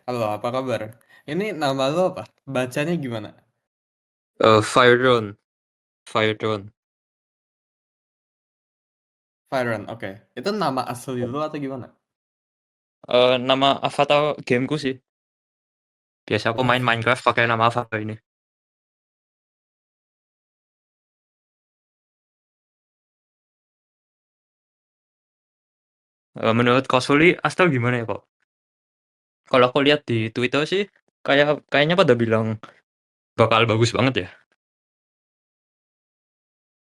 Halo, apa kabar? Ini nama lo apa? Bacanya gimana? Fire Drone, Fire Drone. Fyron, oke. Itu nama asli lo atau gimana? Nama avatar gameku sih. Biasa aku main Oke. Minecraft pakai nama avatar ini. Menurut Kosuli, Astel gimana ya kok? Kalau aku lihat di Twitter sih, kayaknya pada bilang bakal bagus banget ya.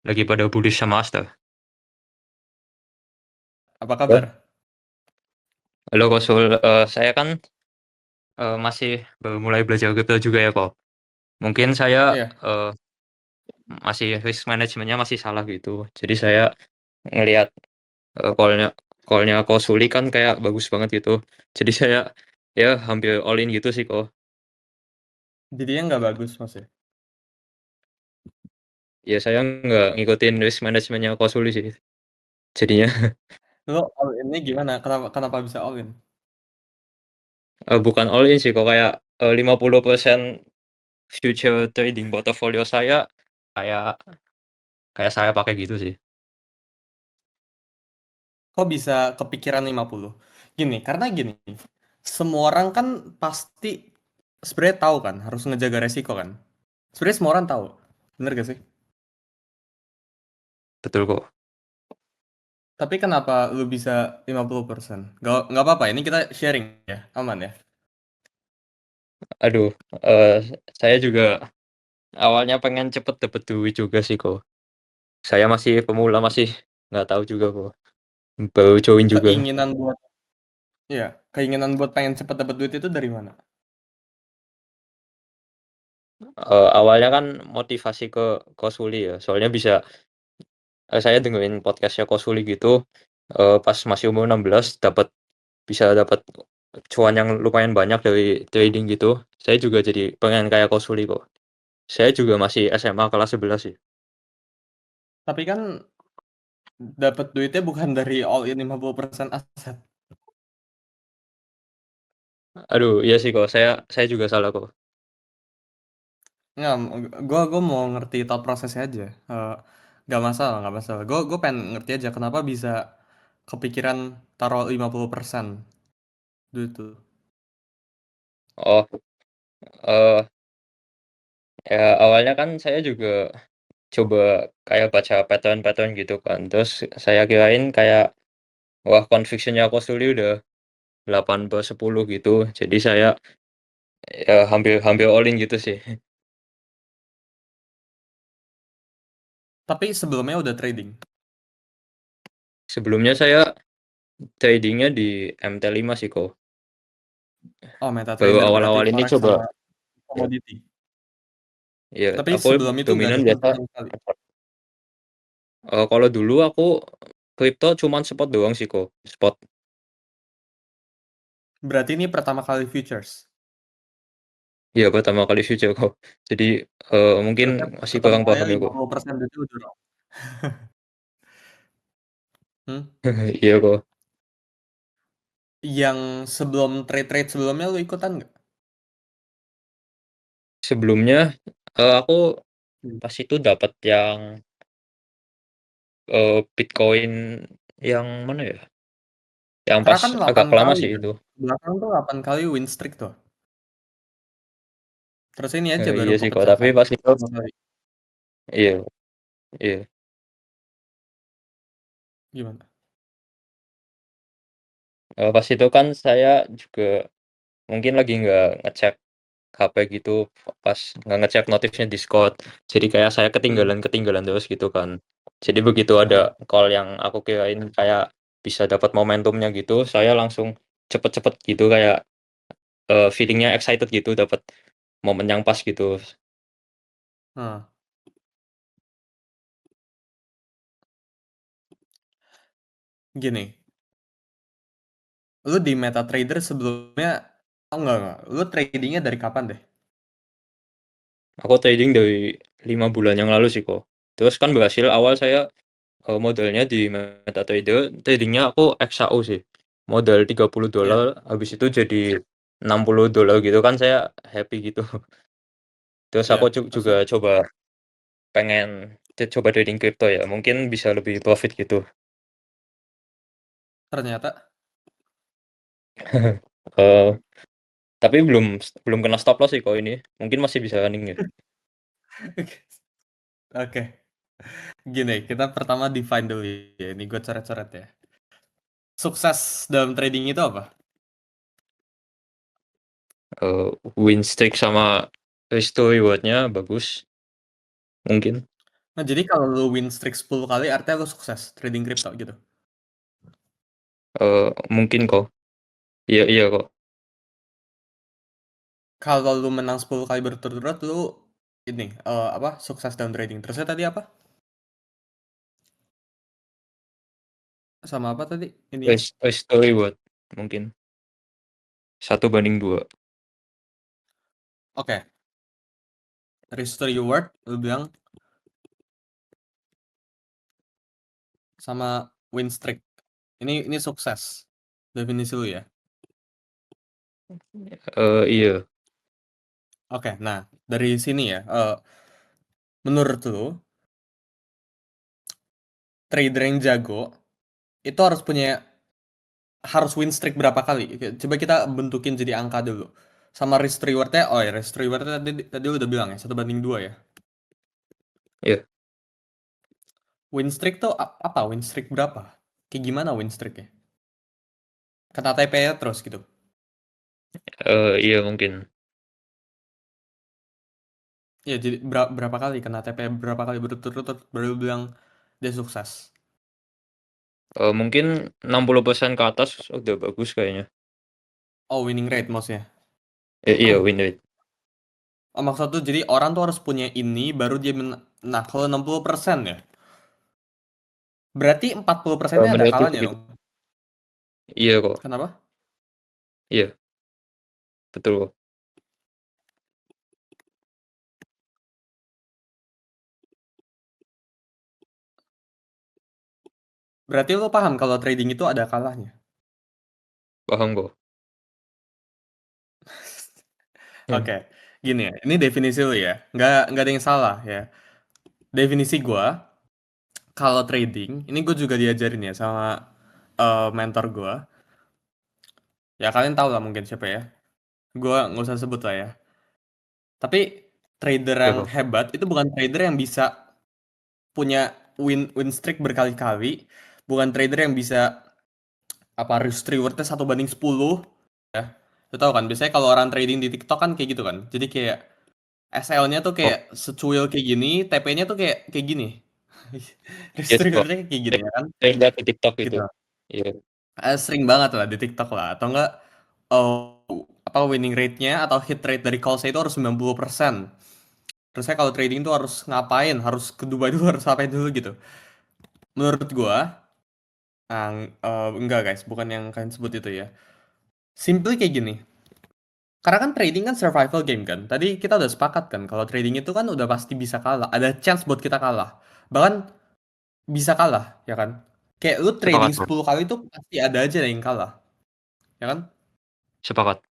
Lagi pada bullish sama Astel. Apa Ya. kabar? Halo Kosul, saya kan masih baru mulai belajar crypto juga ya kok. Mungkin saya Iya. eh, masih risk manajemennya masih salah gitu. Jadi saya ngelihat call-nya call-nya Kosuli kan kayak bagus banget gitu. Jadi saya ya hampir all in gitu sih kok. Jadinya nggak bagus masih. Ya saya nggak ngikutin risk manajemennya Kosuli sih. Jadinya Lo all ini gimana? Kenapa bisa all in? bukan all in sih kok kayak 50% future trading portfolio saya kayak kayak saya pakai gitu sih. Kok bisa kepikiran 50? Karena gini, semua orang kan pasti sebenarnya tahu kan, harus ngejaga resiko kan. Sebenarnya semua orang tahu. Bener gak sih? Betul kok. Tapi kenapa lu bisa 50%? Nggak apa-apa, ini kita sharing ya, aman ya. Aduh, saya juga awalnya pengen cepet dapet duit juga sih kok. Saya masih pemula masih nggak tahu juga kok. Baru join juga. Keinginan buat Iya, keinginan buat pengen cepet dapet duit itu dari mana? Awalnya kan motivasi ke Kosuli ya. Soalnya bisa saya dengerin podcastnya Kosuli gitu. Pas masih umur 16 bisa dapat cuan yang lumayan banyak dari trading gitu. Saya juga jadi pengen kayak Kosuli kok. Saya juga masih SMA kelas 11 sih. Tapi kan dapet duitnya bukan dari all in 50% aset. Aduh, iya sih kok. Saya juga salah kok. Nggak, gue mau ngerti thought prosesnya aja. Nggak masalah, nggak masalah. Gue pengen ngerti aja kenapa bisa kepikiran taruh 50% duit tuh. Oh, eh ya awalnya kan saya juga coba kayak baca pattern-pattern gitu kan. Terus saya kirain kayak wah convictionnya Kosuli udah 8/10 gitu. Jadi saya ya hampir hampir all in gitu sih. Tapi sebelumnya udah trading. Sebelumnya saya tradingnya di MT5 sih kok. Oh, Baru MetaTrader berarti awal-awal ini forex coba sama ya, commodity. ya Tapi aku sebelum itu nggak dominan ada biasa. crypto sama sekali. Kalau dulu aku kripto cuman spot doang sih kok. Spot. Berarti ini pertama kali futures. Ya pertama kali future kok. Jadi mungkin Berarti masih pertama kurang kali paham ya kok. 50% itu udah dong. Hmm? Iya kok. Yang sebelum trade-trade sebelumnya lu ikutan nggak? Sebelumnya aku Hmm. pas itu dapat yang Bitcoin yang mana ya? Yang Karena pas kan agak 8 lama kali sih kan. itu. Belakang tuh 8 kali win streak tuh. Terus ini aja baru Iya sih kok. Tapi kepecahkan. pas itu 2 kali. iya iya. Gimana? Pas itu kan saya juga mungkin lagi nggak ngecek HP gitu, pas nggak ngecek notifnya Discord. Jadi kayak saya Hmm. ketinggalan terus gitu kan. Jadi begitu ada Ah. call yang aku kirain kayak bisa dapat momentumnya gitu, saya langsung cepet-cepet gitu kayak feeling excited gitu dapat momen yang pas gitu. Ah. Gini, lu di MetaTrader sebelumnya, oh enggak, lu tradingnya dari kapan deh? Aku trading dari 5 bulan yang lalu sih kok. Terus kan berhasil awal saya modalnya di MetaTrader, tradingnya aku XAU sih. Modal 30 Iya. dolar habis itu jadi $60 gitu kan saya happy gitu. Terus Iya, aku juga maksud coba pengen coba trading crypto ya, mungkin bisa lebih profit gitu. ternyata Eee, tapi belum belum kena stop loss sih kalau ini, mungkin masih bisa running ya. oke. Gini, kita pertama define dulu ya, ini gue coret-coret ya. Sukses dalam trading itu apa? Win streak sama resto reward-nya bagus, mungkin. Nah, jadi kalau lu win streak 10 kali artinya lu sukses trading crypto gitu. Mungkin kok. Iya iya kok. Kalau lu menang 10 kali berturut-turut lu ini apa? Sukses dalam trading. Terusnya tadi apa? Sama apa tadi ininya? Resto reward mungkin, 1/2. Oke, risk to reward lu bilang sama win streak. Ini sukses. Definisi lu ya. Iya, Oke, nah dari sini ya, menurut lu trader yang jago itu harus win streak berapa kali? Coba kita bentukin jadi angka dulu. Sama risk rewardnya, oh ya risk rewardnya tadi lu udah bilang ya 1/2 ya. iya, Win streak tuh apa? Win streak berapa? Kayak gimana win streaknya? Kena TP ya terus gitu. iya mungkin. Ya jadi berapa kali kena TP berapa kali berturut-turut baru bilang dia sukses. Mungkin 60% ke atas udah bagus kayaknya. Oh winning rate maksudnya. Iya win rate. Oh, maksud tuh jadi orang tuh harus punya ini baru dia nah kalau 60% ya. Berarti 40%-nya ada Menurutku kalahnya begitu. dong. Iya kok, Kenapa? iya, betul kok. Berarti lo paham kalau trading itu ada kalahnya. Paham kok. Oke, gini ya. Ini definisi lo ya. Nggak ada yang salah ya. Definisi gua kalau trading, ini gue juga diajarin ya sama mentor gua. Ya kalian tahu lah mungkin siapa ya. Gua nggak usah sebut lah ya. Tapi trader Iya yang kok. hebat itu bukan trader yang bisa punya win streak berkali-kali, bukan trader yang bisa apa risk rewardnya 1/10 ya. Lu tahu kan biasanya kalau orang trading di TikTok kan kayak gitu kan. Jadi kayak SL-nya tuh Oh, kayak secuil kayak gini, TP-nya tuh kayak gini. Risk yes kok. rewardnya kayak gini ya kan. Saya lihat di TikTok itu. Gitu. Iya, Sering banget lah di TikTok lah atau enggak apa winning rate-nya atau hit rate dari calls itu harus 90%. Terus saya kalau trading tuh harus ngapain, harus ke Dubai dulu, harus ngapain dulu gitu. Menurut gua, enggak guys, bukan yang kalian sebut itu ya. Simply kayak gini. Karena kan trading kan survival game kan. Tadi kita udah sepakat kan kalau trading itu kan udah pasti bisa kalah. Ada chance buat kita kalah. Bahkan bisa kalah, ya kan? Kayak lu trading sepakat kok. 10 kali itu pasti ada aja yang kalah, ya kan? Sepakat.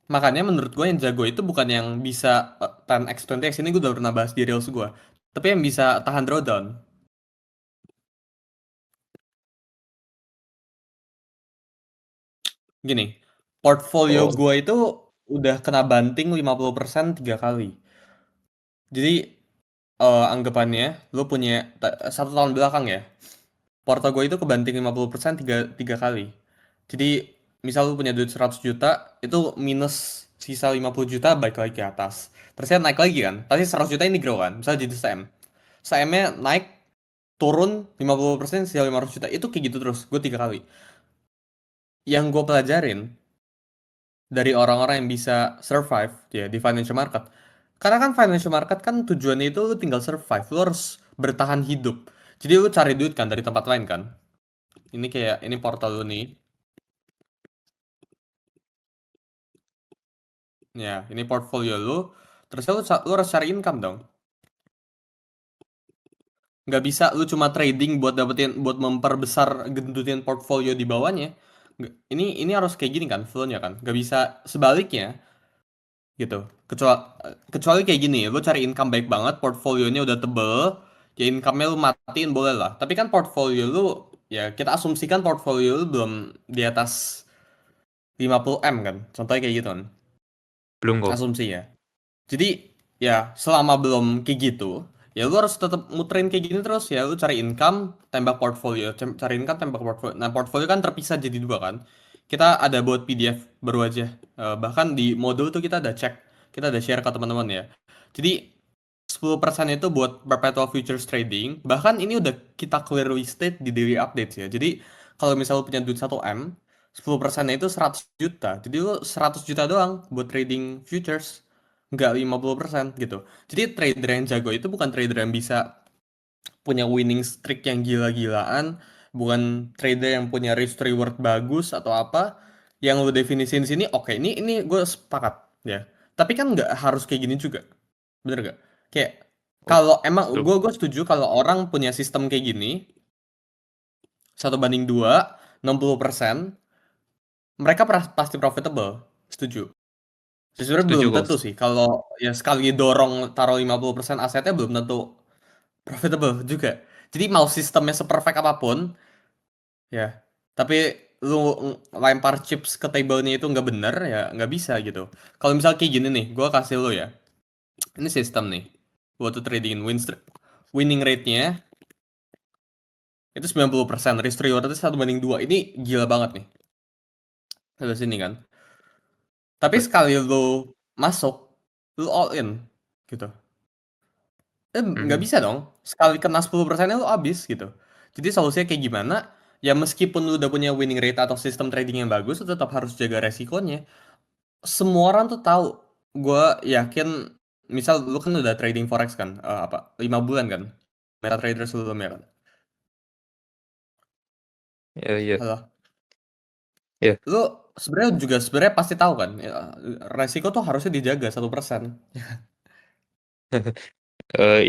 Makanya menurut gue yang jago itu bukan yang bisa 10x 20x ini gue udah pernah bahas di reels gue. Tapi yang bisa tahan drawdown. Gini, portfolio Oh, gue itu udah kena banting 50% 3 kali. Jadi anggapannya lu punya 1 tahun belakang ya. Porto gue itu kebanting 50% tiga kali. Jadi misal lu punya duit 100 juta, itu minus sisa 50 juta balik lagi ke atas. Terusnya naik lagi kan. Pasti 100 juta ini grow kan. Misalnya jadi SM. SM-nya naik, turun 50%, sisa 500 juta. Itu kayak gitu terus. Gue 3 kali. Yang gue pelajarin dari orang-orang yang bisa survive ya di financial market. Karena kan financial market kan tujuannya itu lu tinggal survive. Lu harus bertahan hidup. Jadi lu cari duit kan dari tempat lain kan. Ini kayak ini portal lu nih. Ya, ini portfolio lu. Terus lu harus cari income dong. Nggak bisa lu cuma trading buat dapetin buat memperbesar gendutin portfolio di bawahnya. Ini harus kayak gini kan flow-nya kan. Gak bisa sebaliknya gitu. Kecuali kayak gini, lu cari income baik banget, portfolionya udah tebel, ya income-nya lu matiin boleh lah. Tapi kan portfolio lu, ya kita asumsikan portfolio lu belum di atas 50 M kan. Contohnya kayak gitu kan. Belum kok. Asumsi ya. Jadi ya selama belum kayak gitu, ya lu harus tetap muterin kayak gini terus ya. Lu cari income, tembak portfolio, cari income, tembak portfolio. Nah portfolio kan terpisah jadi dua kan. Kita ada buat PDF baru aja. Bahkan di modul tuh kita ada cek, kita ada share ke teman-teman ya. Jadi 10% itu buat perpetual futures trading. Bahkan ini udah kita clearly state di daily updates ya. Jadi kalau misalnya lu punya duit 1 M, 10%-nya itu 100 juta. Jadi lu 100 juta doang buat trading futures. Nggak 50% gitu. Jadi trader yang jago itu bukan trader yang bisa punya winning streak yang gila-gilaan, bukan trader yang punya risk reward bagus atau apa. Yang lu definisin sini, oke, ini gue sepakat ya. Tapi kan nggak harus kayak gini juga. Bener gak? Kayak Oh, kalau emang belum. gue setuju kalau orang punya sistem kayak gini 1 banding 2, 60%, mereka pasti profitable. Setuju. Sebenarnya Setuju belum kok. tentu sih. Kalau ya sekali dorong taruh 50% asetnya belum tentu profitable juga. Jadi mau sistemnya seperfect apapun ya, tapi lu lempar chips ke table-nya itu nggak bener ya nggak bisa gitu. Kalau misal kayak gini nih, gue kasih lu ya. Ini sistem nih. Buat tuh tradingin winning rate-nya itu 90%, risk reward itu 1 banding 2. Ini gila banget nih. Dari sini kan. Tapi sekali lu masuk, lu all in gitu. Nggak Mhm. bisa dong. Sekali kena 10%-nya lu habis gitu. Jadi solusinya kayak gimana? Ya meskipun lu udah punya winning rate atau sistem trading yang bagus, lu tetap harus jaga resikonya. Semua orang tuh tahu. Gue yakin, misal lu kan udah trading forex kan, apa 5 bulan kan, MetaTrader sebelumnya kan. Ya, iya. Halo, Iya. lu sebenarnya pasti tahu kan, ya, resiko tuh harusnya dijaga 1%.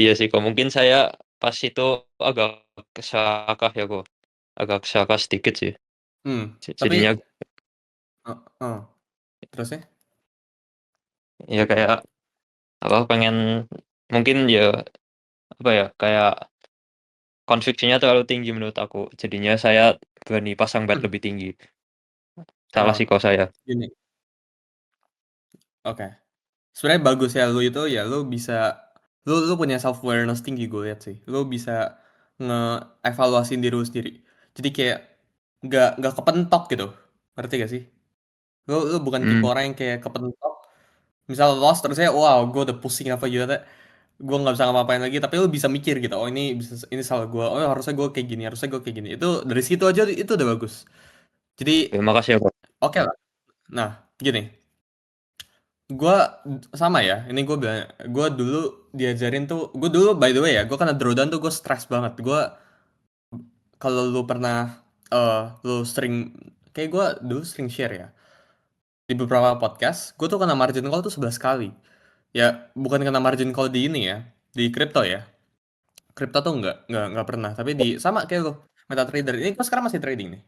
Iya sih kok, mungkin saya pas itu agak kesakah ya kok, agak kesakah sedikit sih. Jadinya Tapi, eh, eh, terus ya, ya kayak apa, pengen mungkin ya, apa ya, kayak konviksinya terlalu tinggi menurut aku. Jadinya saya berani pasang bet lebih tinggi. Salah eh, sih kok saya. gini, oke. Sebenarnya bagus ya lu itu ya lu bisa lu punya self awareness tinggi gue lihat sih. Lu bisa nge-evaluasiin diri lu sendiri. Jadi kayak nggak kepentok gitu. Ngerti gak sih? Lu bukan tipe Hmm, orang yang kayak kepentok. Misal lost terus saya wow gue udah pusing apa gitu gue nggak bisa ngapa-ngapain lagi tapi lu bisa mikir gitu oh ini salah gue oh harusnya gue kayak gini harusnya gue kayak gini itu dari situ aja itu udah bagus jadi terima kasih ya kok. oke lah nah gini gue sama ya ini gue bilang gue dulu diajarin tuh gue dulu by the way ya gue karena drawdown tuh gue stres banget gue kalau lu pernah lu sering kayak gue dulu sering share ya di beberapa podcast gue tuh kena margin call tuh 11 kali ya bukan kena margin call di ini ya di crypto ya kripto tuh nggak pernah tapi di sama kayak lo MetaTrader ini gue sekarang masih trading nih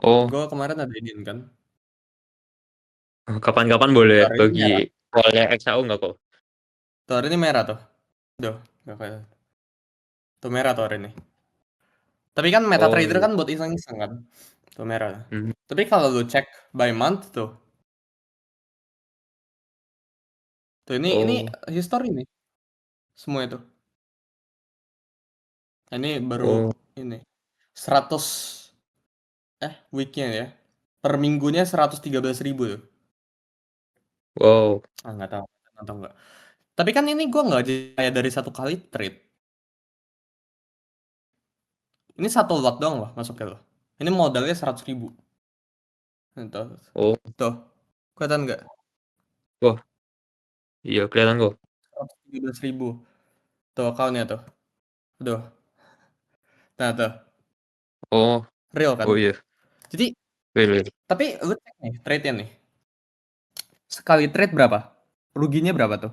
Oh, gue kemarin ada ini kan kapan-kapan boleh tuh hari ini bagi merah polnya XAU nggak kok? tuh hari ini merah tuh tuh nggak kayak tuh merah tuh hari ini tapi kan Oh MetaTrader iya. kan buat iseng-iseng kan tuh merah Mhm. tapi kalau lu cek by month tuh ini Oh, history nih semua itu. Nah, ini baru oh, ini 100 weeknya ya per minggunya 113.000 tuh wow, nggak tahu atau enggak tapi kan ini gue nggak kayak dari satu kali trade ini satu lot doang loh masuknya loh ini modalnya 100.000 tuh oh, tuh kelihatan nggak wah, iya kelihatan kok. 113.000 tuh accountnya tuh tuh nah tuh Oh, real kan oh iya, jadi wait, wait. tapi lu cek nih trade-nya nih sekali trade berapa ruginya berapa tuh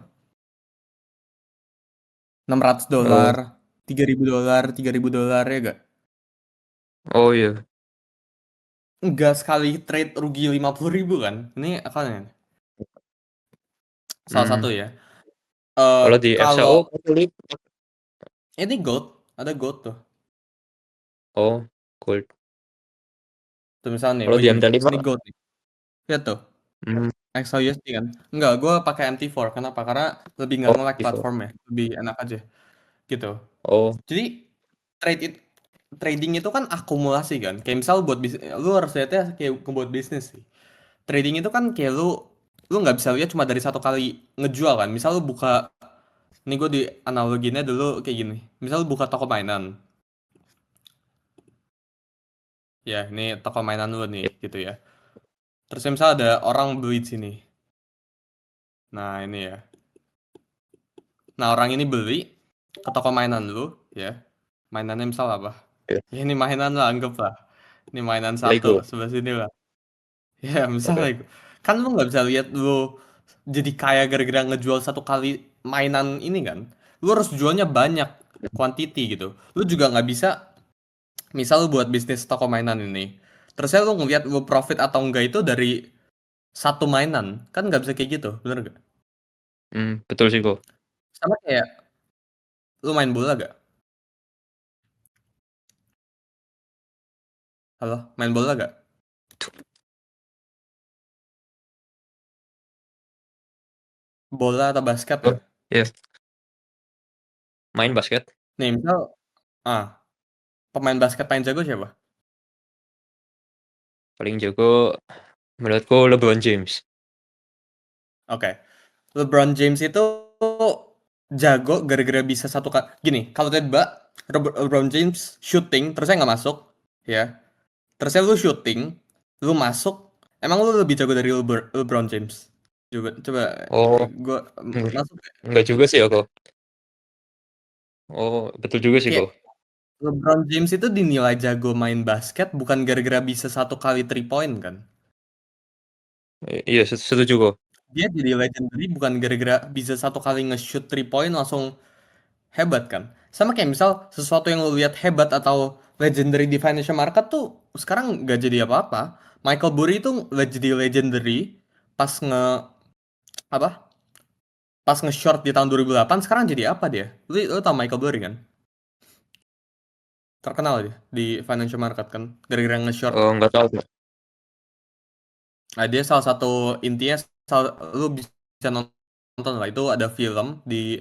600 dolar Oh, $3.000 $3.000 ya gak oh iya, nggak sekali trade rugi 50.000 kan, ini akalnya salah Mmm, satu ya, kalau di kalau FSAO beli ini gold, ada gold tuh. oh, gold. Tuh misalnya nih Kalau gue di gini, MT5 ini gold nih, lihat tuh, mmm, XAUSD kan. Enggak, gue pakai MT4, kenapa? Karena lebih nggak oh, nge-lag before. platformnya, lebih enak aja, gitu. Oh, Jadi, trade it trading itu kan akumulasi kan, kayak misal buat bisnis, lu harus lihatnya kayak buat bisnis sih. Trading itu kan kayak lu nggak bisa lihat cuma dari satu kali ngejual kan. Misal lu buka, ini gue di analoginya dulu kayak gini. Misal lu buka toko mainan, ya ini toko mainan lu nih iya, gitu ya. Terus misal ada orang beli di sini. Nah ini ya. Nah orang ini beli ke toko mainan lu, ya. Mainannya misal apa? iya, Ya ini mainan lah, anggap lah. Ini mainan satu Lego, sebelah sini lah. Ya misalnya oke, itu. Kan lu nggak bisa lihat lu jadi kaya gara-gara ngejual satu kali mainan ini kan. Lu harus jualnya banyak, quantity gitu. Lu juga nggak bisa, misal lu buat bisnis toko mainan ini. Terusnya lu ngeliat lu profit atau enggak itu dari satu mainan. Kan nggak bisa kayak gitu, bener gak? betul sih, Ko. Sama kayak lu main bola gak? Halo, main bola gak? Bola atau basket Oh, ya? iya, main basket, Nih misal, ah, pemain basket paling jago siapa? paling jago menurutku LeBron James. Oke. LeBron James itu jago gara-gara bisa satu kali. Gini, kalau tiba LeBron James shooting terusnya nggak masuk, ya. Terusnya lu shooting, lu masuk, emang lu lebih jago dari LeBron James? Coba, coba, Oh, gue enggak masuk. enggak juga sih aku. Oh, betul juga sih, Ko. Kayak LeBron James itu dinilai jago main basket bukan gara-gara bisa satu kali 3 point kan? Iya, setuju, Ko. Dia jadi legendary bukan gara-gara bisa satu kali nge-shoot 3 point langsung hebat kan. Sama kayak misal sesuatu yang lu lihat hebat atau legendary di financial market tuh sekarang gak jadi apa-apa. Michael Burry itu jadi legendary pas apa? Pas nge-short di tahun 2008, sekarang jadi apa dia? Lu tau Michael Burry kan? Terkenal dia di financial market kan gara-gara nge-short. Oh, enggak tahu, Ko. Nah, dia salah satu intinya, lu bisa nonton lah, itu ada film di,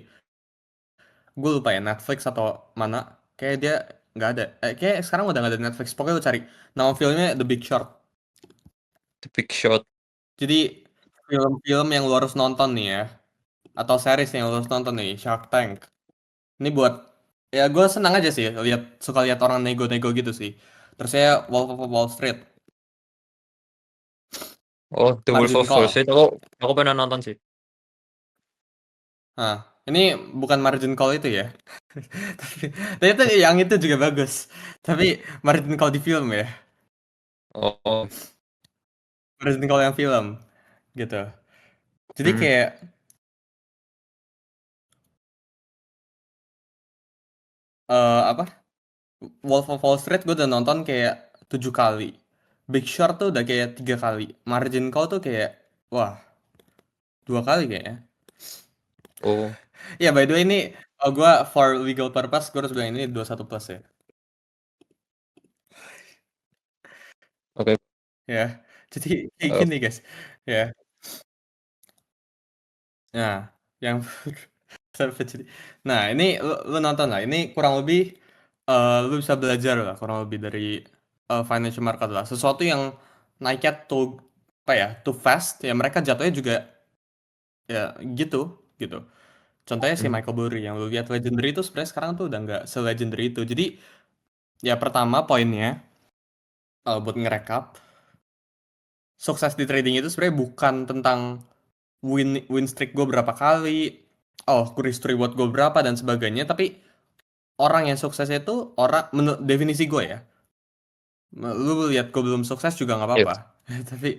gue lupa ya, Netflix atau mana, kayak dia nggak ada, kayak sekarang udah nggak ada Netflix, pokoknya lu cari nama filmnya The Big Short. The Big Shot. Jadi film-film yang lu harus nonton nih ya, atau series yang lu harus nonton nih, Shark Tank ini buat, ya gue senang aja sih suka lihat orang nego-nego gitu sih. Terus saya Wolf of Wall Street, Oh, The Wolf Margin of Wall Call. Street aku pernah nonton sih. Nah ini bukan Margin Call itu ya. Ternyata yang itu juga bagus, tapi Margin Call di film ya, Oh, Margin Call yang film gitu. Jadi mmm, kayak apa, Wolf of Wall Street gue udah nonton kayak 7 kali, Big Short tuh udah kayak 3 kali, Margin Call tuh kayak wah 2 kali kayaknya. oh, Ya by the way ini, gue for legal purpose gue harus bilang ini 21 plus ya. oke, Ya jadi kayak eee, gini guys, ya. Nah yang Savage ini. Nah, ini lu nonton lah. Ini kurang lebih, lu bisa belajar lah kurang lebih dari financial market lah. Sesuatu yang naiknya tuh apa ya, too fast, ya mereka jatuhnya juga ya gitu, gitu. Contohnya si mmm, Michael Burry yang lu lihat legendary itu sebenarnya sekarang tuh udah nggak se-legendary itu. Jadi ya pertama poinnya, buat ngerekap, sukses di trading itu sebenarnya bukan tentang win streak gue berapa kali, oh risk to reward gue berapa dan sebagainya, tapi orang yang sukses itu orang menurut definisi gue ya, lu lihat gue belum sukses juga nggak iya, apa-apa. Tapi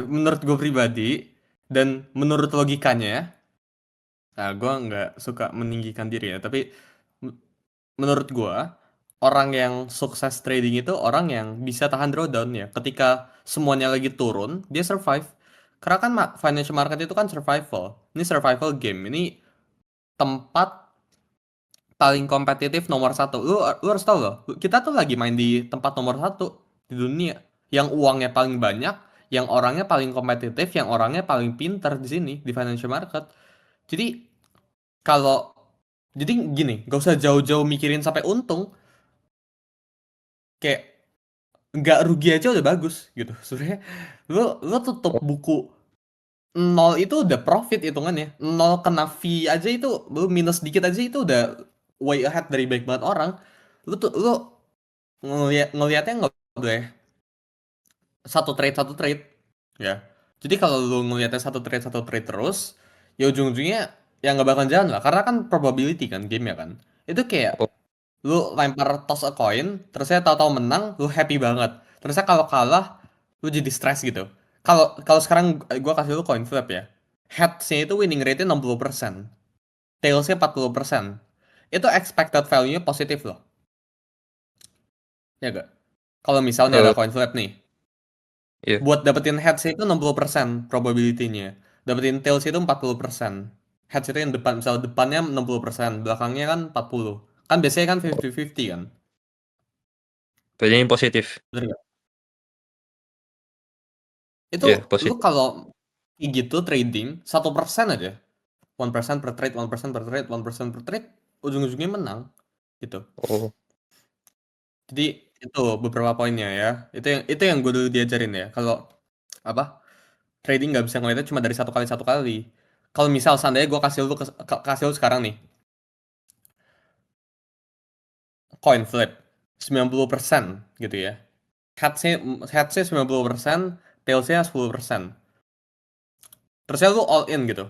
menurut gue pribadi dan menurut logikanya, nah gue nggak suka meninggikan diri ya, tapi menurut gue orang yang sukses trading itu orang yang bisa tahan drawdown ya. Ketika semuanya lagi turun, dia survive. Karena kan financial market itu kan survival. Ini survival game. Ini tempat paling kompetitif nomor satu. Lu harus tahu loh, kita tuh lagi main di tempat nomor satu di dunia. Yang uangnya paling banyak, yang orangnya paling kompetitif, yang orangnya paling pinter di sini, di financial market. Jadi, kalau jadi gini, gak usah jauh-jauh mikirin sampai untung. Kayak nggak rugi aja udah bagus gitu. Sebenarnya lu tutup Oh, buku nol itu udah profit hitungannya. Nol kena fee aja itu, lu minus dikit aja itu udah way ahead dari baik banget orang. Lu ngelihatnya nggak boleh satu trade ya. Jadi kalau lu ngelihatnya satu trade terus, ya ujung-ujungnya ya nggak bakal jalan lah. Karena kan probability kan game ya kan. Itu kayak oh, lu lempar toss a coin, terusnya tahu-tahu menang, lu happy banget. Terusnya kalau kalah, lu jadi stres gitu. Kalau kalau sekarang gua kasih lu coin flip ya. Heads-nya itu winning rate-nya 60%, tails-nya 40%. Itu expected value-nya positif loh. Ya gak? Kalau misalnya ada eh, coin flip nih, iya. buat dapetin heads itu 60% probability-nya. Dapetin tails itu 40%. Heads itu yang depan, misal depannya 60%, belakangnya kan 40. Kan biasanya kan Oh, 50-50 kan. berarti ini positif. Bener nggak? Itu Iya, lu positif. kalau kayak gitu trading 1% aja. 1% per trade, 1% per trade, 1% per trade, ujung-ujungnya menang gitu. Oh, Jadi itu beberapa poinnya ya. Itu yang gue dulu diajarin ya. Kalau apa trading nggak bisa ngeliatnya cuma dari satu kali. Kalau misal seandainya gue kasih lu sekarang nih coin flip 90% gitu ya. Headsnya headsnya 90%, tailsnya 10%. Terusnya lu all in gitu.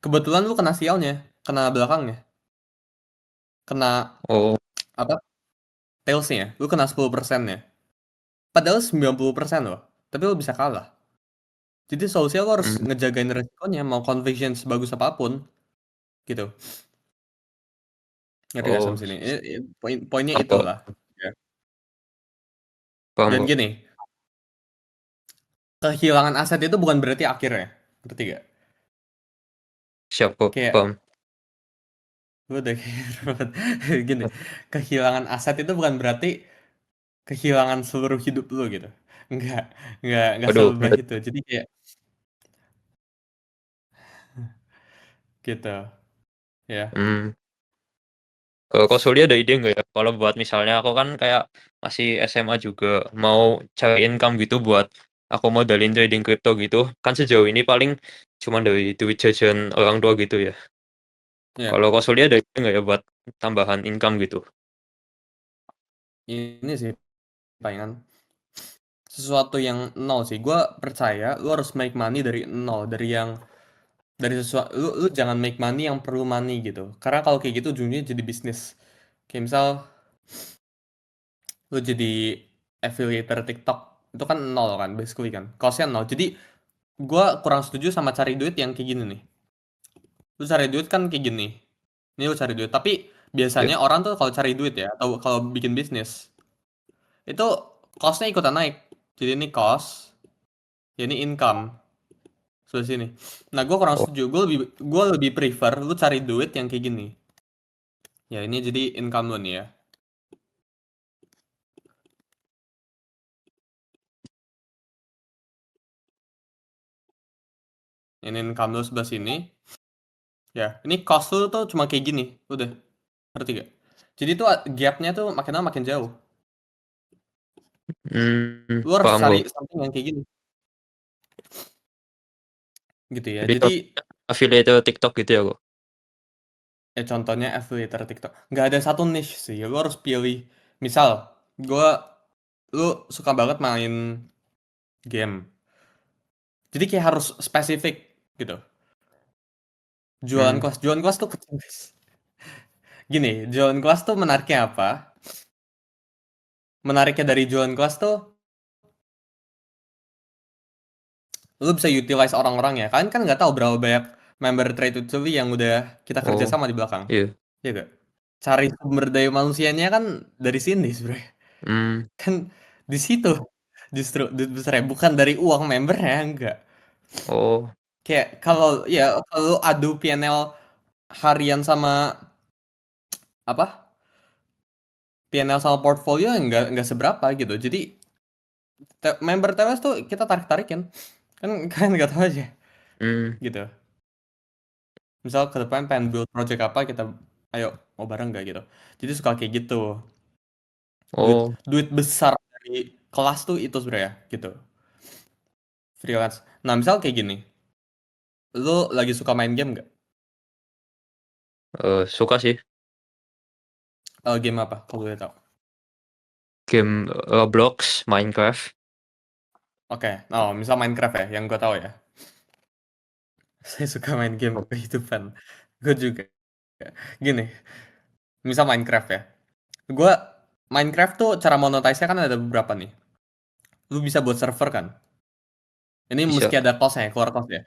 Kebetulan lu kena sialnya, kena belakangnya, kena oh, apa? Tailsnya, lu kena 10%-nya. Padahal 90% loh, tapi lu bisa kalah. Jadi solusinya lo harus hmm, ngejagain resikonya, mau conviction sebagus apapun, gitu. Ngerti gak oh, sampai sini? Poinnya apa? itulah. Ya. Paham Dan kok. gini, kehilangan aset itu bukan berarti akhirnya. Ngerti gak? Siap kok, Kayak, paham. lu udah gini, kehilangan aset itu bukan berarti kehilangan seluruh hidup lu gitu. Enggak, enggak Waduh, sebebas itu. Jadi kayak gitu, ya. hmm. Kalau Kak Suli ada ide nggak ya? Kalau buat misalnya aku kan kayak masih SMA juga, mau cari income gitu buat aku modalin trading crypto gitu. Kan sejauh ini paling cuma dari duit jajan orang tua gitu ya. Ya, Kalau Kak Suli ada ide nggak ya buat tambahan income gitu? ini sih palingan sesuatu yang nol sih. Gue percaya lu harus make money dari nol, dari sesuatu. Lu jangan make money yang perlu money gitu. Karena kalau kayak gitu ujungnya jadi bisnis. Kayak misal lu jadi affiliator TikTok, itu kan nol kan, basically kan. Costnya nol. Jadi gue kurang setuju sama cari duit yang kayak gini nih. Lu cari duit kan kayak gini. Ini lu cari duit. Tapi Ya. biasanya orang tuh kalau cari duit ya, atau kalau bikin bisnis, itu costnya ikutan naik. Jadi ini cost, ya ini income. Sebelah sini. Nah, gue kurang Oh, setuju. Gue lebih prefer lu cari duit yang kayak gini. Ya, ini jadi income lu nih ya. Ini income lu sebelah sini. Ya, ini cost lu tuh cuma kayak gini. Udah, ngerti gak? Jadi tuh gapnya tuh makin lama makin jauh. Lu harus paham cari kok. something yang kayak gini. Gitu ya. Jadi Jadi, contohnya affiliate TikTok gitu ya kok. contohnya affiliator TikTok. Nggak ada satu niche sih. Lu harus pilih. Misal, gue, lu suka banget main game. Jadi kayak harus spesifik gitu. Hmm. Jualan kelas tuh kecil. Gini, jualan kelas tuh menariknya apa? Menariknya dari jualan kelas tuh, lu bisa utilize orang-orang ya. Kalian kan nggak tahu berapa banyak member Trade with Sully yang udah kita kerja Oh, sama di belakang. iya. Iya gak? cari sumber daya manusianya kan dari sini sebenarnya. Mmm, Kan di situ justru duit besarnya, bukan dari uang membernya, enggak. oh, Kayak kalau ya kalau adu P&L harian sama apa, P&L sama portfolio enggak seberapa gitu. Jadi member TWS tuh kita tarik-tarikin. Kan kalian nggak tahu aja mmm, gitu. Misal ke depan pengen build project apa kita ayo mau bareng nggak gitu. Jadi suka kayak gitu. Duit oh, duit besar dari kelas tuh itu sebenarnya gitu. Freelance. Nah, misal kayak gini. Lu lagi suka main game nggak? suka sih Game apa kalau boleh tahu? game Roblox, Minecraft, Oke. Oh, misal Minecraft ya, yang gue tahu ya. Saya suka main game oh, kehidupan. Gue juga. Gini, misal Minecraft ya. Gue Minecraft tuh cara monetize-nya kan ada beberapa nih. Lu bisa buat server kan. Ini bisa. meski ada cost-nya, keluar cost ya.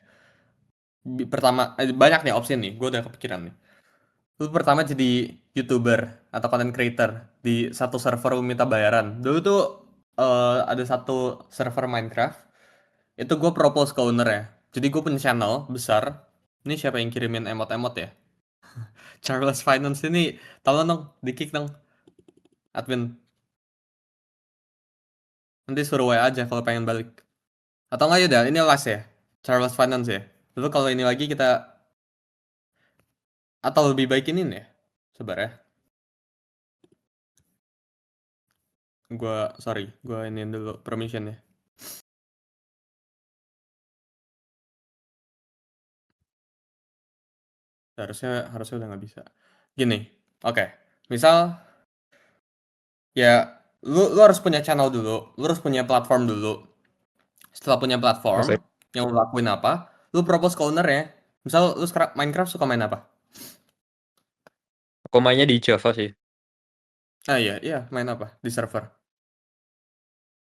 Pertama, banyak nih opsi nih. Gue udah kepikiran nih. Lu pertama jadi YouTuber atau content creator di satu server lu minta bayaran. Dulu tuh ada satu server Minecraft. Itu gue propose ke owner ya. Jadi gue punya channel besar. Ini siapa yang kirimin emot-emot ya? Charles Finance ini tolong dong, di-kick dong, admin. Nanti suruh WA aja kalau pengen balik. Atau enggak ya udah, ini last ya. Charles Finance ya. Lalu kalau ini lagi kita atau lebih baik ini nih ya. Sebentar ya. Gua ini dulu permission ya. Harusnya harusnya udah nggak bisa. Gini, oke. Misal ya lu harus punya channel dulu, lu harus punya platform dulu. Setelah punya platform, Oke. yang lu lakuin apa? Lu propose ke owner ya. Misal lu sekarang Minecraft suka main apa? Aku mainnya di Java sih. Ah iya, iya, main apa di server?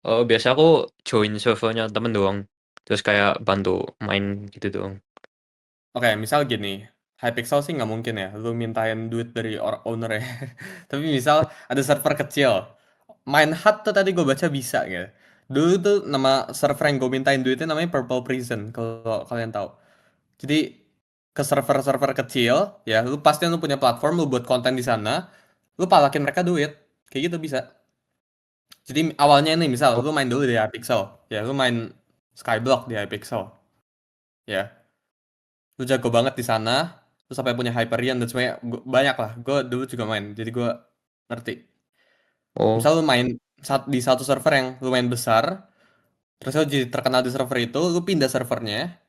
Biasa aku join servernya temen doang, terus kayak bantu main gitu doang. Oke, misal gini, Hypixel sih nggak mungkin ya, lu mintain duit dari owner ya. Tapi misal ada server kecil, Minehut tuh tadi gue baca bisa gitu. Dulu tuh nama server yang gue mintain duitnya namanya Purple Prison, kalau kalian tahu. Jadi ke server-server kecil, ya lu pasti lu punya platform, lu buat konten di sana, lu palakin mereka duit, kayak gitu bisa. Jadi awalnya nih misal Oh, lu main dulu di Hypixel, ya lu main Skyblock di Hypixel, ya lu jago banget di sana, lu sampai punya Hyperion dan semuanya banyak lah. Gue dulu juga main, jadi gue ngerti. oh, Misal lu main di satu server yang lumayan besar, terus lu jadi terkenal di server itu, lu pindah servernya,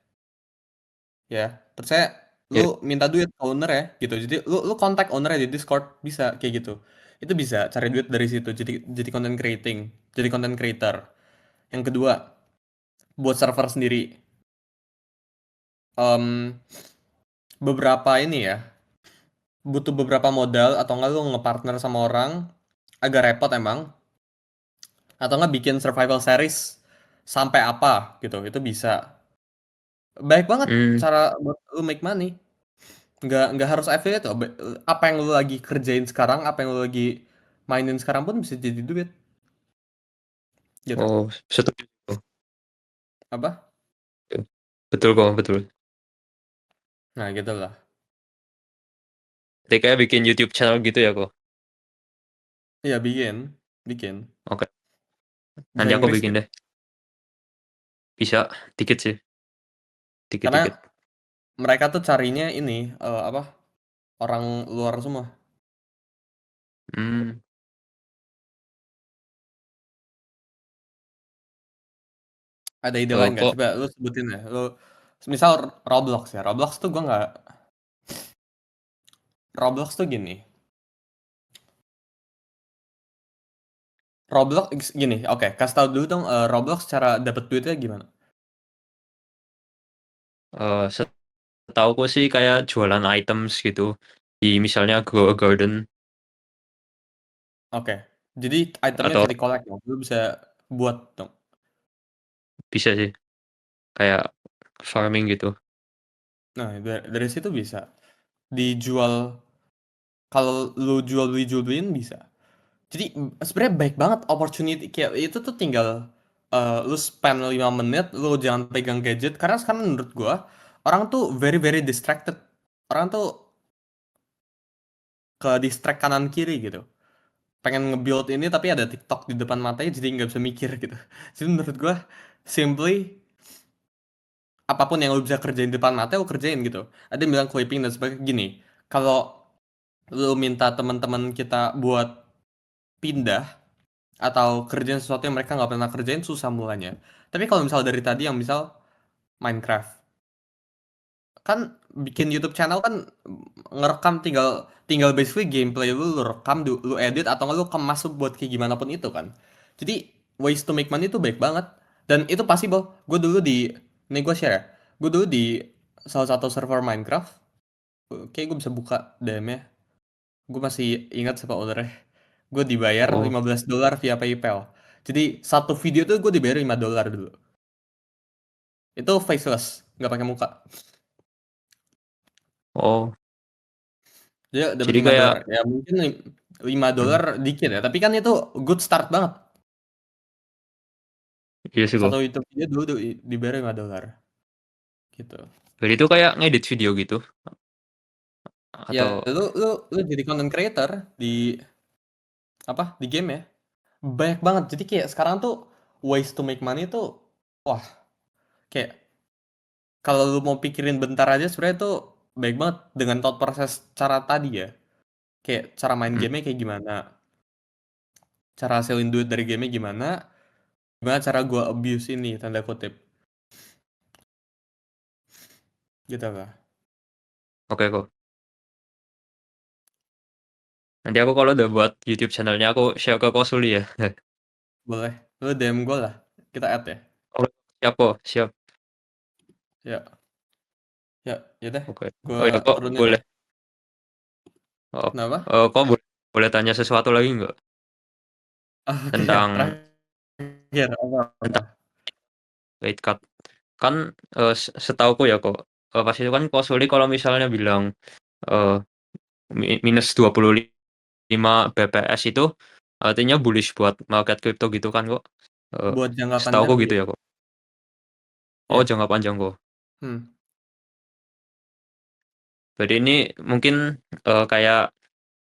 ya. Terus saya lu ya, minta duit ke owner ya, gitu. Jadi lu kontak ownernya di Discord bisa kayak gitu. Itu bisa cari duit dari situ. Jadi content creating, jadi content creator. Yang kedua, buat server sendiri. Em, beberapa ini ya, butuh beberapa modal atau enggak lu ngepartner sama orang agak repot emang, atau enggak bikin survival series sampai apa gitu itu bisa baik banget mmm, cara buat lu make money, nggak harus affiliate loh. Apa yang lu lagi kerjain sekarang, apa yang lu lagi mainin sekarang pun bisa jadi duit gitu. oh, setuju tuh, Apa, betul kok, betul. nah gitu lah. Jadi kayak bikin YouTube channel gitu ya kok? Iya, bikin bikin Oke, bisa nanti aku Inggris bikin gitu deh. Bisa, dikit sih, karena dikit-dikit. mereka tuh carinya ini apa, orang luar semua. Mmm, Ada ide lain nggak, kok, coba lu sebutin ya lu. Misal Roblox ya, Roblox tuh gua nggak, Roblox tuh gini. Roblox gini, oke, kasih tahu dulu dong, Roblox cara dapet duitnya gimana? setahuku sih kayak jualan items gitu, di misalnya Grow a Garden Oke, jadi itemnya atau bisa di-collect dong, lu bisa buat dong. bisa sih, kayak farming gitu. Nah, dari situ bisa dijual Kalau lu jual beliin bisa. Jadi sebenarnya baik banget opportunity kayak itu tuh tinggal lu spend 5 menit, lu jangan pegang gadget karena sekarang menurut gua orang tuh very very distracted. Orang tuh ke distract kanan kiri gitu. Pengen nge-build ini tapi ada TikTok di depan matanya jadi nggak bisa mikir gitu. Jadi menurut gua simply apapun yang lu bisa kerjain di depan mata lu kerjain gitu. Ada yang bilang clipping dan sebagainya gini. Kalau lu minta teman-teman kita buat pindah atau kerjain sesuatu yang mereka nggak pernah kerjain susah mulanya. Tapi kalau misal dari tadi yang misal Minecraft, kan bikin YouTube channel kan ngerekam tinggal tinggal basically gameplay lu rekam lu edit atau nggak lu kemas buat kayak gimana pun itu kan. Jadi ways to make money itu baik banget dan itu possible. Gue gue share ya. Gue dulu di salah satu server Minecraft, kayak gue bisa buka DM-nya. Gue masih ingat siapa ownernya. Gue dibayar Oh, $15 via PayPal. Jadi satu video tuh gue dibayar $5 dulu. Itu faceless, nggak pakai muka. oh, Dia dapat jadi $5. kayak Ya mungkin $5 mhm, dikit ya, tapi kan itu good start banget. iya sih, Satu kok. YouTube video dulu dibayar $5 gitu. Berarti itu kayak ngedit video gitu? Ya Atau lu jadi content creator di apa di game ya. Banyak banget. Jadi kayak sekarang tuh ways to make money tuh wah kayak kalau lu mau pikirin bentar aja sebenarnya tuh baik banget dengan thought proses cara tadi ya. Kayak cara main mhm, gamenya kayak gimana, cara hasilin duit dari gamenya gimana, gimana cara gua abuse ini tanda kutip gitu lah. oke kok. Nanti aku kalau udah buat YouTube channel-nya aku share ke Kosuli ya. Boleh, lu DM gue lah, kita add ya. Oh, siap kok, siap. Ya, ya, ya deh, Oke. gue Oh ya kok turunin ya. boleh, oh, Kenapa? kok boleh tanya sesuatu lagi nggak? Oke ya, Tentang terakhir apa? tentang rate cut. Kan, setauku ya kok, pas itu kan Kosuli kalau misalnya bilang, eee, minus 25 BPS itu artinya bullish buat market crypto gitu kan kok, eee, Buat jangka panjang setahuku gitu iya. ya kok. Oh, Ya, jangka panjang kok. hmm. Berarti ini mungkin, kayak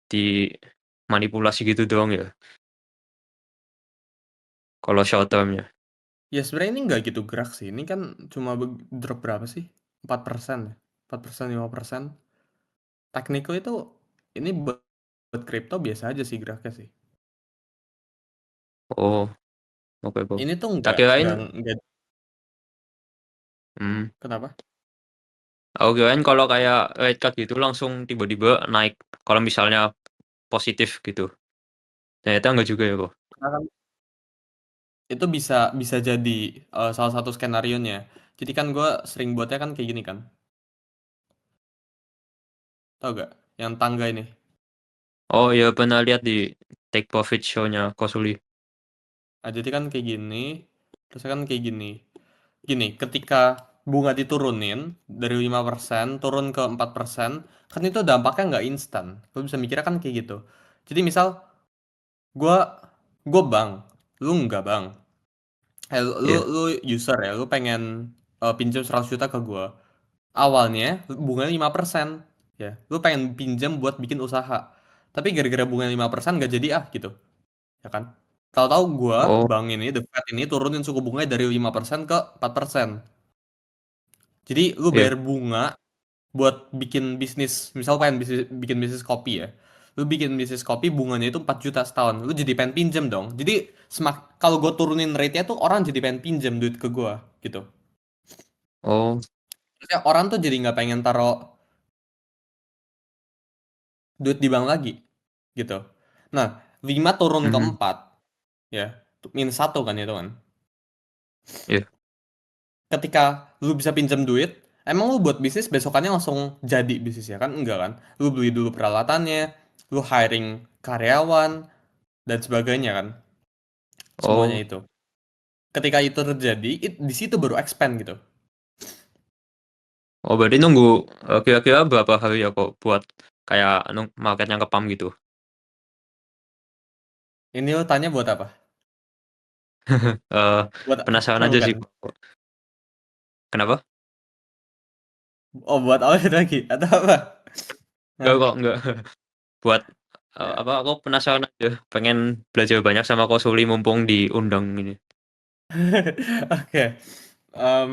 dimanipulasi gitu doang ya, kalau short term-nya? Ya sebenarnya ini nggak gitu gerak sih. Ini kan cuma drop berapa sih? 4% ya? 4%, 5%. Technical itu ini buat crypto biasa aja sih geraknya sih. Oh, oke kok. Ini tuh Tak nggak, mmm, kenapa? aku kirain kalau kayak rate cut gitu langsung tiba-tiba naik, kalau misalnya positif gitu. Ternyata enggak juga ya kok? Karena kan itu bisa bisa jadi salah satu skenario nya. Jadi kan gue sering buatnya kan kayak gini kan. Tau gak? Yang tangga ini. Oh iya, pernah lihat di Take Profit Show-nya Kosuli. Nah, jadi kan kayak gini. Terus kan kayak gini. Gini, ketika bunga diturunin dari 5% turun ke 4%, kan itu dampaknya nggak instan. Lu bisa mikirnya kan kayak gitu. Jadi misal gua gua bank, lu nggak bank. Iya, Lu user ya, lu pengen pinjam 100 juta ke gua. Awalnya bunganya 5%, ya. Lu pengen pinjam buat bikin usaha. Tapi gara-gara bunganya 5% nggak jadi ah gitu. Ya kan? Tahu-tahu gua oh, bank ini, The Fed ini turunin suku bunganya dari 5% ke 4%. Jadi lu iya, bayar bunga buat bikin bisnis, misal pengen bikin bisnis kopi ya. Lu bikin bisnis kopi bunganya itu 4 juta setahun. Lu jadi pengen pinjem dong. Jadi kalau gue turunin rate-nya tuh orang jadi pengen pinjem duit ke gua gitu. oh, Maksudnya orang tuh jadi nggak pengen taruh duit di bank lagi gitu. Nah, 5 turun ke mhm, 4 ya. Minus satu kan itu kan. iya, Ketika lu bisa pinjam duit, emang lu buat bisnis besokannya langsung jadi bisnis ya kan? Enggak kan? Lu beli dulu peralatannya, lu hiring karyawan dan sebagainya kan? Semuanya oh, itu. Ketika itu terjadi, di situ baru expand gitu. oh berarti nunggu, kira-kira berapa hari ya kok buat kayak anu marketnya ke-pump gitu. Ini lu tanya buat apa? Eee, Buat Penasaran aja bukan? sih, kenapa? Oh, buat awet lagi atau apa? Enggak Hah? kok, enggak. Buat, Ya. apa, aku penasaran aja, pengen belajar banyak sama Kak Suli mumpung diundang ini. Oke. Em,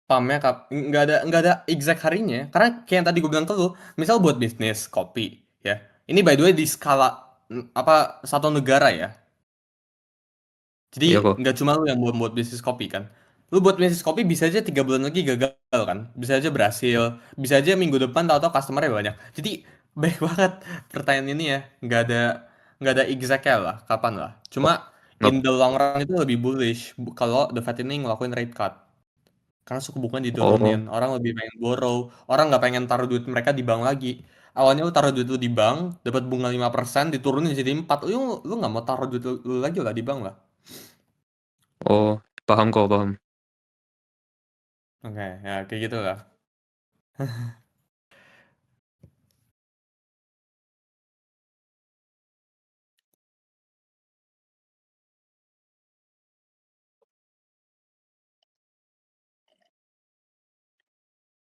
Pamnya nggak ada exact harinya. Karena kayak yang tadi gue bilang ke lu, misal buat bisnis kopi, ya. Ini by the way di skala apa satu negara ya. Jadi Iya kok. nggak cuma lu yang buat buat bisnis kopi kan. Lu buat bisnis kopi bisa aja 3 bulan lagi gagal kan. Bisa aja berhasil. Bisa aja minggu depan tahu-tahu customernya banyak. Jadi baik banget pertanyaan ini ya. Nggak ada exactnya lah. Kapan lah. Cuma in Ngap the long run itu lebih bullish kalau The Fed ini ngelakuin rate cut. Karena suku bunga diturunin. oh Orang lebih pengen borrow. Orang nggak pengen taruh duit mereka di bank lagi. Awalnya lu taruh duit lu di bank, dapat bunga 5%, diturunin jadi 4. Lu nggak mau taruh duit lu lagi lah di bank lah. oh, paham kok, paham. Oke, ya kayak gitu lah.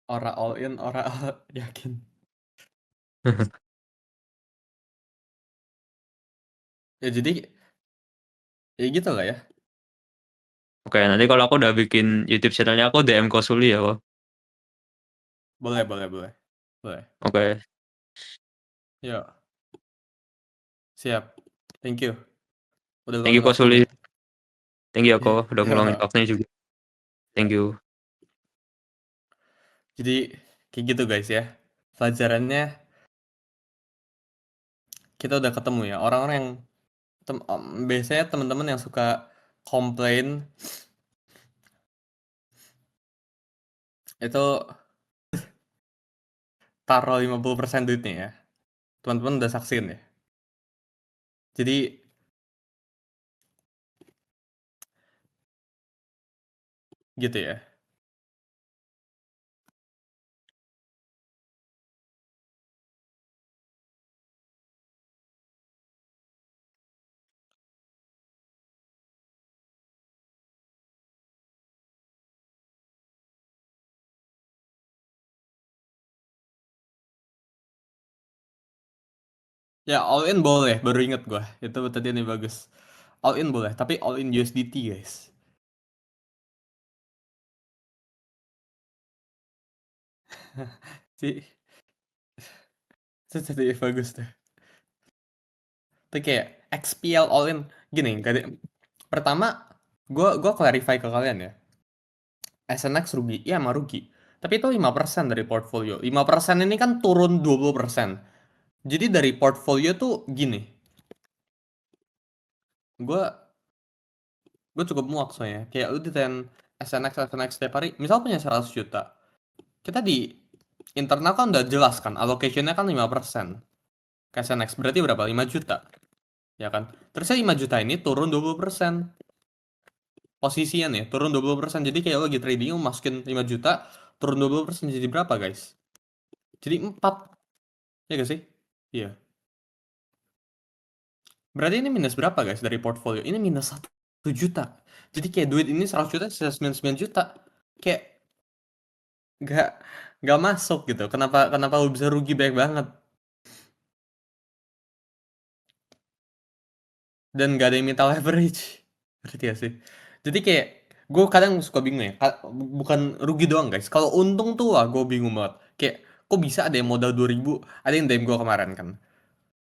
Ora all in, ora all yakin. Ya jadi ya gitu lah ya. Oke, nanti kalau aku udah bikin YouTube channel-nya aku DM Kak Suli ya kok. Boleh, boleh, boleh. Boleh. Oke, Yuk, siap. Thank you. Udah thank you luangin Kak waktunya. Suli, thank you ya kok udah ngeluangin Ya. waktunya juga, thank you. Jadi kayak gitu guys ya. Pelajarannya kita udah ketemu ya. Orang-orang yang biasanya teman-teman yang suka komplain itu taruh 50% duitnya ya. Teman-teman udah saksiin ya. Jadi gitu ya. Ya all in boleh, baru inget gua. Itu tadi ini bagus. All in boleh, tapi all in USDT guys. Si, itu tadi bagus tuh. Itu kayak XPL all in gini, pertama gua clarify ke kalian ya. SNX rugi, iya emang rugi. Tapi itu 5% dari portfolio. 5% ini kan turun 20%. Jadi dari portfolio tuh gini, gua gue cukup muak soalnya. Kayak lu desain SNX setiap hari, misal punya 100 juta. Kita di internal kan udah jelas kan, allocation-nya kan 5% ke SNX. Berarti berapa? 5 juta. Ya kan? Terusnya 5 juta ini turun 20%. Posisinya nih, turun 20%. Jadi kayak lo lagi trading, lo masukin 5 juta, turun 20% jadi berapa guys? Jadi 4. Ya gak sih? Iya. Berarti ini minus berapa guys dari portfolio? Ini minus 1 juta. Jadi kayak duit ini 100 juta, sisa 99 juta. Kayak nggak nggak masuk gitu. Kenapa kenapa lu bisa rugi banyak banget dan nggak ada yang minta leverage? Ngerti ya sih? Jadi kayak gue kadang suka bingung ya. Bukan rugi doang guys. Kalau untung tuh lah gue bingung banget. Kayak kok bisa ada yang modal 2.000, ada yang DM gue kemarin kan.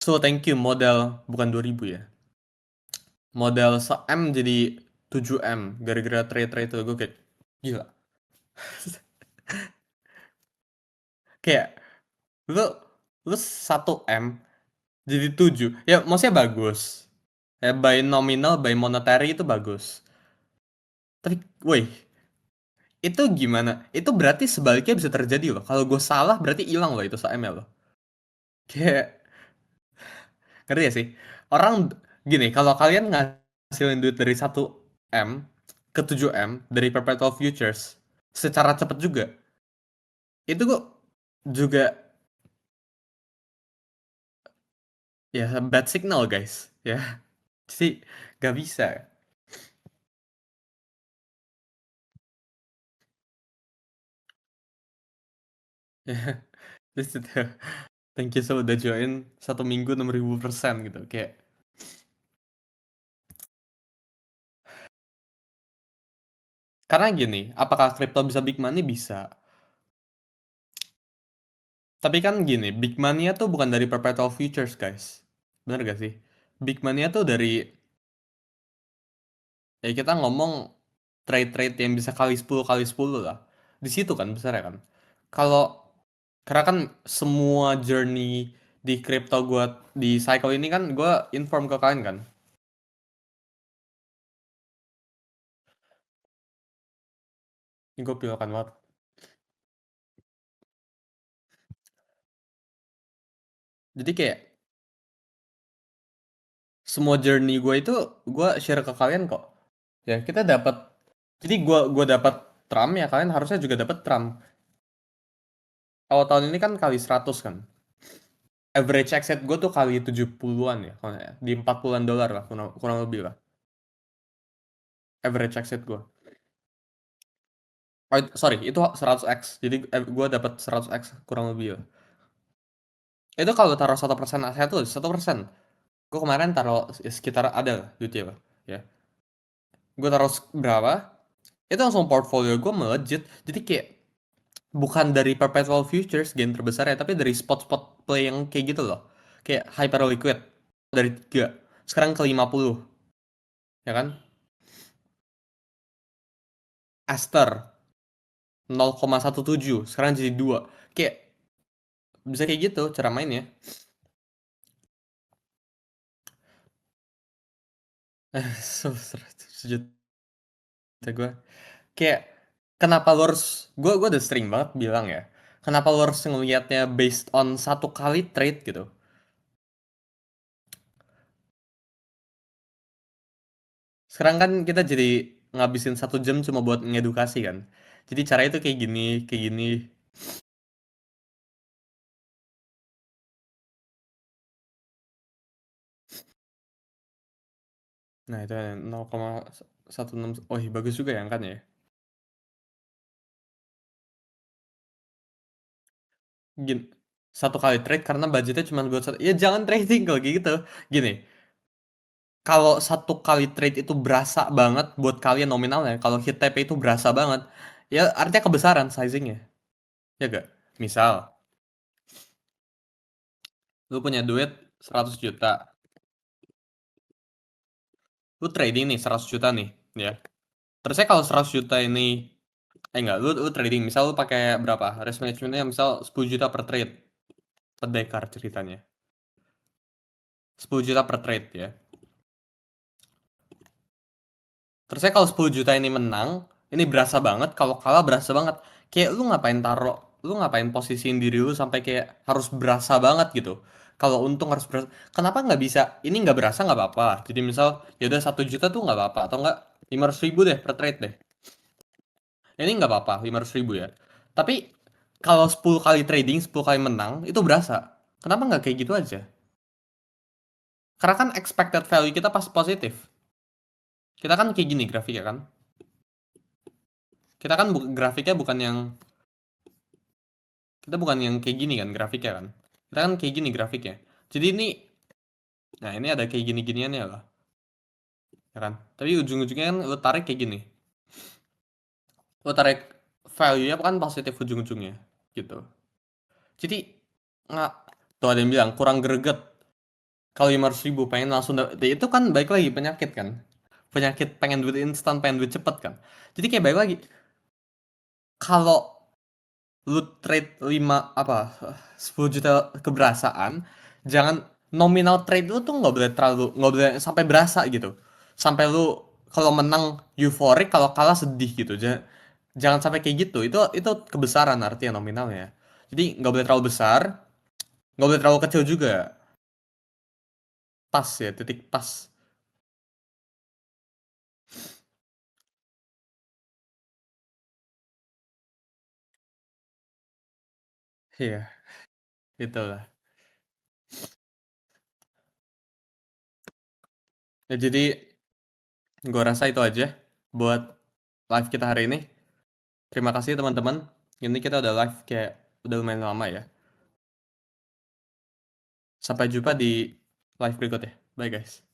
So thank you modal bukan 2.000 ya. Modal se-M jadi 7M gara-gara trade-trade itu gue kayak gila. Kayak lu lu 1M jadi 7. Ya maksudnya bagus. Ya by nominal, by monetary itu bagus. Tapi, woi, itu gimana? Itu berarti sebaliknya bisa terjadi loh. Kalau gue salah berarti hilang loh itu se-ML loh. Kayak, ngerti ya sih? Orang gini, kalau kalian ngasilin duit dari 1M ke 7M dari perpetual futures secara cepet juga, Itu kok juga ya bad signal guys ya. Jadi nggak bisa. Ya, terus itu, thank you so udah join 1 minggu 6.000% gitu kayak. Karena gini, apakah kripto bisa big money? Bisa. Tapi kan gini, big money tuh bukan dari perpetual futures, guys. Bener gak sih? Big money tuh dari, ya kita ngomong trade-trade yang bisa kali 10 kali 10 lah. Di situ kan besar ya kan. Kalau, karena kan semua journey di crypto gua di cycle ini kan gua inform ke kalian kan. Ini gue pilihkan banget. Jadi kayak semua journey gue itu gue share ke kalian kok. Ya kita dapat. Jadi gua dapat Trump ya kalian harusnya juga dapat Trump. Awal tahun ini kan kali 100 kan. Average exit gue tuh kali 70-an ya. Kalau nggak ya. Di 40-an dolar lah kurang lebih lah. Average exit gue. Oh, sorry, itu 100x. Jadi gue dapat 100x kurang lebih lah. Itu kalau taruh 1% aset tuh 1%. Gue kemarin taruh sekitar ada lah duitnya lah. Ya. Gue taruh berapa? Itu langsung portfolio gue melejit. Jadi kayak bukan dari perpetual futures gain terbesar ya, tapi dari spot-spot play yang kayak gitu loh. Kayak hyper liquid dari 3 sekarang ke 50 ya kan? Aster 0,17 sekarang jadi 2. Kayak bisa kayak gitu cara mainnya. Sejuta gue. Kayak kenapa lo harus gue udah sering banget bilang ya. Kenapa lo harus ngelihatnya based on satu kali trade gitu. Sekarang kan kita jadi ngabisin 1 jam cuma buat ngedukasi kan. Jadi cara itu kayak gini, kayak gini. Nah itu 0,16. Oh iya, bagus juga ya kan ya. Gini, satu kali trade karena budgetnya cuma buat satu. Ya jangan trading kalau kayak gitu. Gini, kalau satu kali trade itu berasa banget buat kalian nominalnya, kalau hit TP itu berasa banget, ya artinya kebesaran sizingnya. Ya gak? Misal, lu punya duit 100 juta. Lu trading nih 100 juta nih, ya. Terusnya kalau 100 juta ini, enggak, lu trading, misal lu pakai berapa? Risk managementnya misal 10 juta per trade. Pendekar ceritanya. 10 juta per trade ya. Terusnya kalau 10 juta ini menang, ini berasa banget. Kalau kalah berasa banget. Kayak lu ngapain posisiin diri lu sampai kayak harus berasa banget gitu. Kalau untung harus berasa. Kenapa nggak bisa? Ini nggak berasa nggak apa-apa. Jadi misal ya udah 1 juta tuh nggak apa-apa atau nggak 500 ribu deh per trade deh. Ini nggak apa-apa 500 ribu ya. Tapi kalau 10 kali trading, 10 kali menang itu berasa. Kenapa nggak kayak gitu aja? Karena kan expected value kita pas positif. Kita kan kayak gini grafiknya kan. Kita kan grafiknya bukan yang kita bukan yang kayak gini kan grafiknya kan. Kita kan kayak gini grafiknya. Jadi ini, nah ini ada kayak gini-ginian ya lah, ya kan. Tapi ujung-ujungnya kan lo tarik kayak gini. Lo tarik value-nya kan positif ujung-ujungnya, gitu. Jadi nggak, tuh ada yang bilang kurang greget. Kalau 500 ribu pengen langsung ya itu kan baik lagi penyakit kan. Penyakit pengen duit instan, pengen duit cepet kan. Jadi kayak baik lagi. Kalau lu trade 5 apa 10 juta keberasaan, jangan nominal trade lu tuh nggak boleh sampai berasa gitu, sampai lu kalau menang euforik kalau kalah sedih gitu. Jangan sampai kayak gitu, itu kebesaran artinya nominalnya. Jadi nggak boleh terlalu besar, nggak boleh terlalu kecil juga, pas ya, titik pas. Iya, itulah. Ya jadi gua rasa itu aja buat live kita hari ini. Terima kasih teman-teman. Ini kita udah live kayak udah lumayan lama ya. Sampai jumpa di live berikutnya. Bye guys.